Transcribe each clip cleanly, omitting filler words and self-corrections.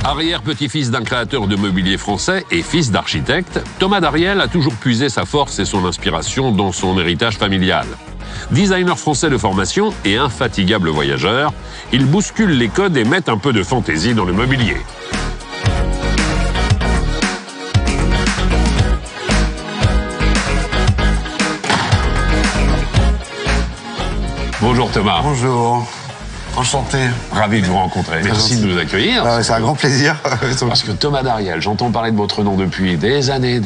Arrière-petit-fils d'un créateur de mobilier français et fils d'architecte, Thomas Dariel a toujours puisé sa force et son inspiration dans son héritage familial. Designer français de formation et infatigable voyageur, il bouscule les codes et met un peu de fantaisie dans le mobilier. Bonjour Thomas. Bonjour. Enchanté. Ravi de vous rencontrer. Merci de nous accueillir. C'est un grand plaisir. Parce que Thomas Dariel, j'entends parler de votre nom depuis des années.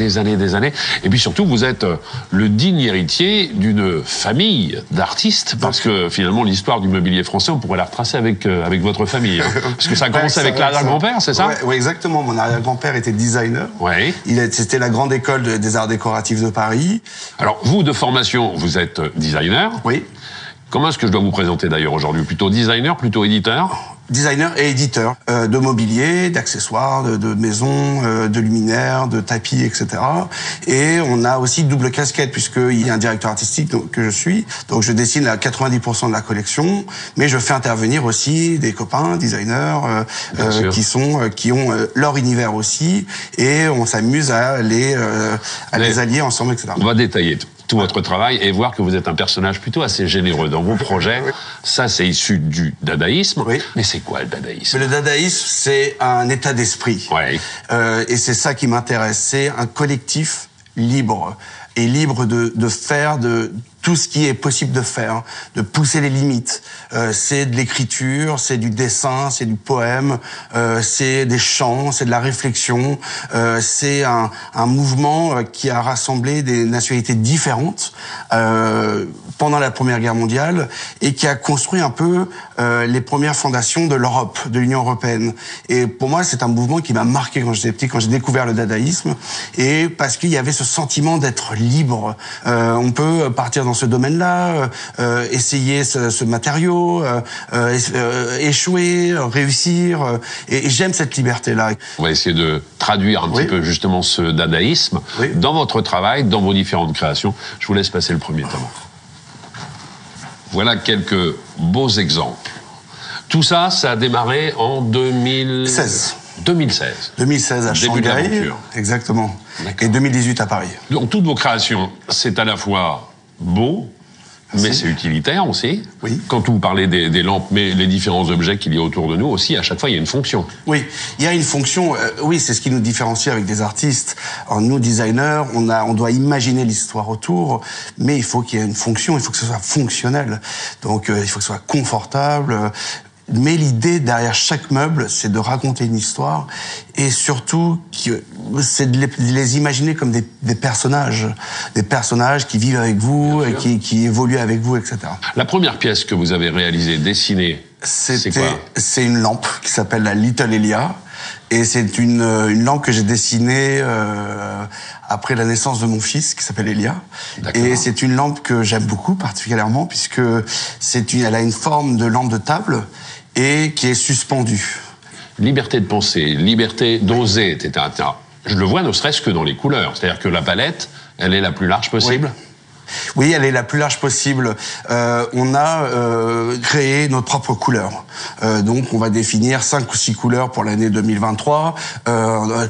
Et puis surtout, vous êtes le digne héritier d'une famille d'artistes. Parce que finalement, l'histoire du mobilier français, on pourrait la retracer avec votre famille. Hein. Parce que ça a commencé avec l'arrière-grand-père, c'est ça? Oui, exactement. Mon arrière-grand-père était designer. Oui. C'était la grande école des arts décoratifs de Paris. Alors, vous, de formation, vous êtes designer. Oui. Comment est-ce que je dois vous présenter d'ailleurs aujourd'hui? Plutôt designer, plutôt éditeur? Designer et éditeur de mobilier, d'accessoires, de maisons, de luminaires, de tapis, etc. Et on a aussi double casquette puisqu'il y a un directeur artistique que je suis. Donc je dessine à 90% de la collection, mais je fais intervenir aussi des copains designers qui ont leur univers aussi, et on s'amuse à les allier ensemble, etc. On va détailler tout votre travail et voir que vous êtes un personnage plutôt assez généreux dans vos projets. Ça, c'est issu du dadaïsme. Oui. Mais c'est quoi le dadaïsme? Le dadaïsme, c'est un état d'esprit. Ouais. Et c'est ça qui m'intéresse. C'est un collectif libre. Et libre de faire de tout ce qui est possible de faire, de pousser les limites. C'est de l'écriture, c'est du dessin, c'est du poème, c'est des chants, c'est de la réflexion. C'est un mouvement qui a rassemblé des nationalités différentes pendant la Première Guerre mondiale et qui a construit un peu les premières fondations de l'Europe, de l'Union européenne. Et pour moi, c'est un mouvement qui m'a marqué quand j'étais petit, quand j'ai découvert le dadaïsme, et parce qu'il y avait ce sentiment d'être libre. On peut partir dans ce domaine-là, essayer ce matériau, échouer, réussir, et j'aime cette liberté-là. On va essayer de traduire un petit peu justement ce dadaïsme dans votre travail, dans vos différentes créations. Je vous laisse passer le premier, Thomas. Voilà quelques beaux exemples. Tout ça, ça a démarré en 2016. 2016 à Shanghai, exactement. Et 2018 à Paris. Donc toutes vos créations, c'est à la fois beau, mais c'est utilitaire aussi. Oui. Quand vous parlez des lampes, mais les différents objets qu'il y a autour de nous aussi, à chaque fois, il y a une fonction. Oui, il y a une fonction. Oui, c'est ce qui nous différencie avec des artistes. Alors, nous, designers, on doit imaginer l'histoire autour, mais il faut qu'il y ait une fonction, il faut que ce soit fonctionnel. Donc, il faut que ce soit confortable. Mais l'idée derrière chaque meuble, c'est de raconter une histoire, et surtout, c'est de les imaginer comme des personnages qui vivent avec vous, et qui évoluent avec vous, etc. La première pièce que vous avez réalisée, dessinée, c'est quoi? C'est une lampe qui s'appelle la Little Elia, et c'est une lampe que j'ai dessinée après la naissance de mon fils, qui s'appelle Elia. Et c'est une lampe que j'aime beaucoup particulièrement, puisque elle a une forme de lampe de table et qui est suspendue. Liberté de penser, liberté d'oser, etc. Je le vois ne serait-ce que dans les couleurs. C'est-à-dire que la palette, elle est la plus large possible. Oui, elle est la plus large possible. On a créé notre propre couleur. Donc, on va définir 5 ou 6 couleurs pour l'année 2023,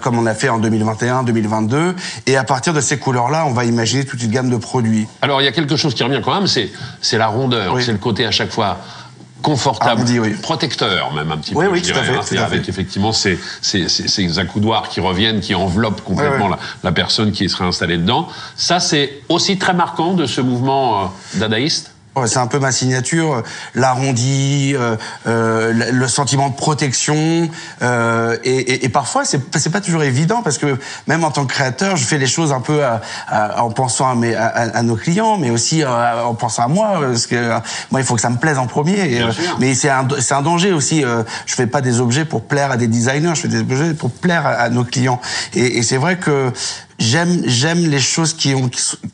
comme on a fait en 2021, 2022. Et à partir de ces couleurs-là, on va imaginer toute une gamme de produits. Alors, il y a quelque chose qui revient quand même, c'est la rondeur. C'est le côté à chaque fois confortable, protecteur même un petit peu. Oui, tout à fait. Avec effectivement ces accoudoirs qui reviennent, qui enveloppent complètement la personne qui serait installée dedans. Ça, c'est aussi très marquant de ce mouvement dadaïste. C'est un peu ma signature, l'arrondi, le sentiment de protection, et parfois c'est pas toujours évident, parce que même en tant que créateur, je fais les choses un peu en pensant à nos clients, mais aussi en pensant à moi, parce que moi il faut que ça me plaise en premier. Mais c'est un danger aussi. Je fais pas des objets pour plaire à des designers, je fais des objets pour plaire à nos clients. Et c'est vrai que j'aime les choses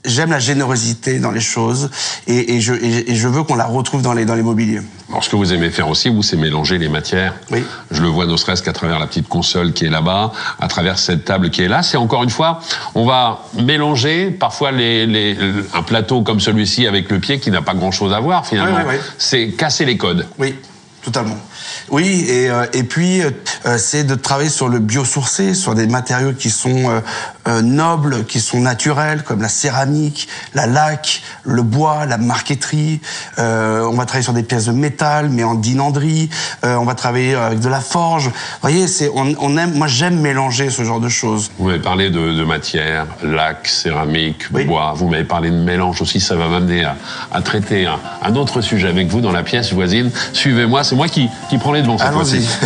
j'aime la générosité dans les choses, et je veux qu'on la retrouve dans les mobiliers. Alors, ce que vous aimez faire aussi, vous, c'est mélanger les matières. Oui. Je le vois ne serait-ce qu'à travers la petite console qui est là-bas, à travers cette table qui est là. C'est encore une fois, on va mélanger parfois un plateau comme celui-ci avec le pied qui n'a pas grand-chose à voir finalement. Oui. C'est casser les codes. Oui. Totalement. Oui, et puis c'est de travailler sur le biosourcé, sur des matériaux qui sont nobles, qui sont naturels, comme la céramique, la laque, le bois, la marqueterie. On va travailler sur des pièces de métal, mais en dinanderie. On va travailler avec de la forge. Vous voyez, on aime. Moi, j'aime mélanger ce genre de choses. Vous m'avez parlé de matière, laque, céramique, Oui. bois. Vous m'avez parlé de mélange aussi. Ça va m'amener à traiter un autre sujet avec vous dans la pièce voisine. Suivez-moi. C'est moi qui prends les devants cette Allons-y. fois-ci.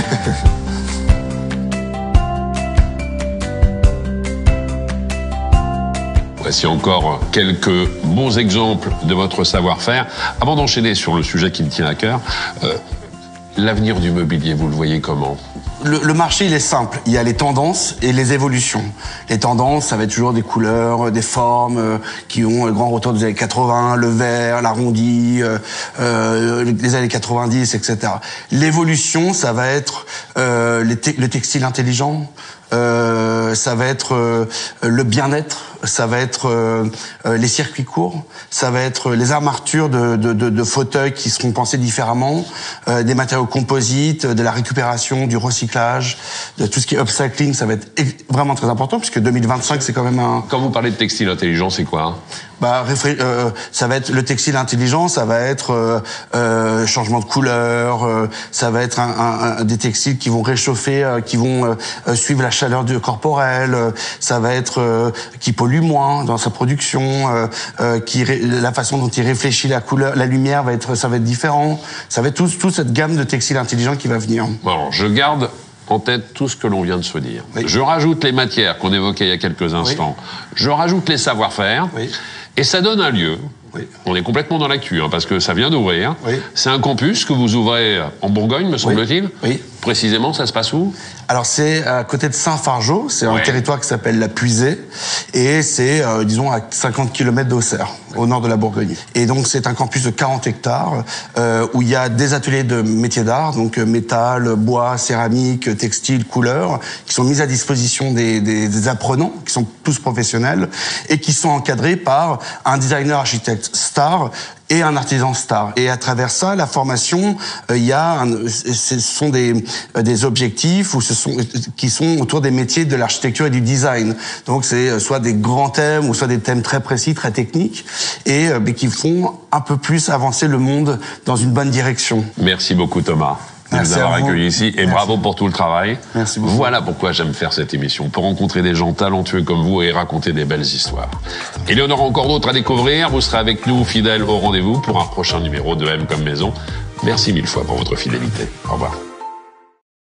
Voici encore quelques bons exemples de votre savoir-faire. Avant d'enchaîner sur le sujet qui me tient à cœur, l'avenir du mobilier, vous le voyez comment ? Le marché, il est simple. Il y a les tendances et les évolutions. Les tendances, ça va être toujours des couleurs, des formes qui ont le grand retour des années 80, le vert, l'arrondi, les années 90, etc. L'évolution, ça va être le textile intelligent, ça va être le bien-être, ça va être les circuits courts, ça va être les armatures de fauteuils qui seront pensées différemment, des matériaux composites, de la récupération, du recyclage, de tout ce qui est upcycling, ça va être vraiment très important puisque 2025 c'est quand même un... Quand vous parlez de textile intelligent, c'est quoi ? Ça va être le textile intelligent, ça va être changement de couleur, ça va être des textiles qui vont réchauffer, qui vont suivre la chaleur corporelle, ça va être qui pollue moins dans sa production, la façon dont il réfléchit la couleur, la lumière ça va être différent. Ça va être toute cette gamme de textiles intelligents qui va venir. Alors, je garde en tête tout ce que l'on vient de se dire. Oui. Je rajoute les matières qu'on évoquait il y a quelques instants. Oui. Je rajoute les savoir-faire. Oui. Et ça donne un lieu. Oui. On est complètement dans l'actu, parce que ça vient d'ouvrir. Oui. C'est un campus que vous ouvrez en Bourgogne, me semble-t-il. Oui. Précisément, ça se passe où ? Alors c'est à côté de Saint-Fargeau, c'est un territoire qui s'appelle la Puisée, et c'est, disons, à 50 km d'Auxerre, au nord de la Bourgogne. Et donc c'est un campus de 40 hectares, où il y a des ateliers de métiers d'art, donc métal, bois, céramique, textile, couleur, qui sont mis à disposition des apprenants, qui sont tous professionnels, et qui sont encadrés par un designer architecte star, et un artisan star. Et à travers ça, la formation, ce sont des objectifs qui sont autour des métiers de l'architecture et du design. Donc c'est soit des grands thèmes ou soit des thèmes très précis, très techniques, et qui font un peu plus avancer le monde dans une bonne direction. Merci beaucoup Thomas. Merci de nous avoir à vous. accueillis ici et bravo pour tout le travail. Merci beaucoup. Voilà pourquoi j'aime faire cette émission, pour rencontrer des gens talentueux comme vous et raconter des belles histoires. Il y en aura encore d'autres à découvrir. Vous serez avec nous, fidèles au rendez-vous, pour un prochain numéro de M comme Maison. Merci mille fois pour votre fidélité. Au revoir.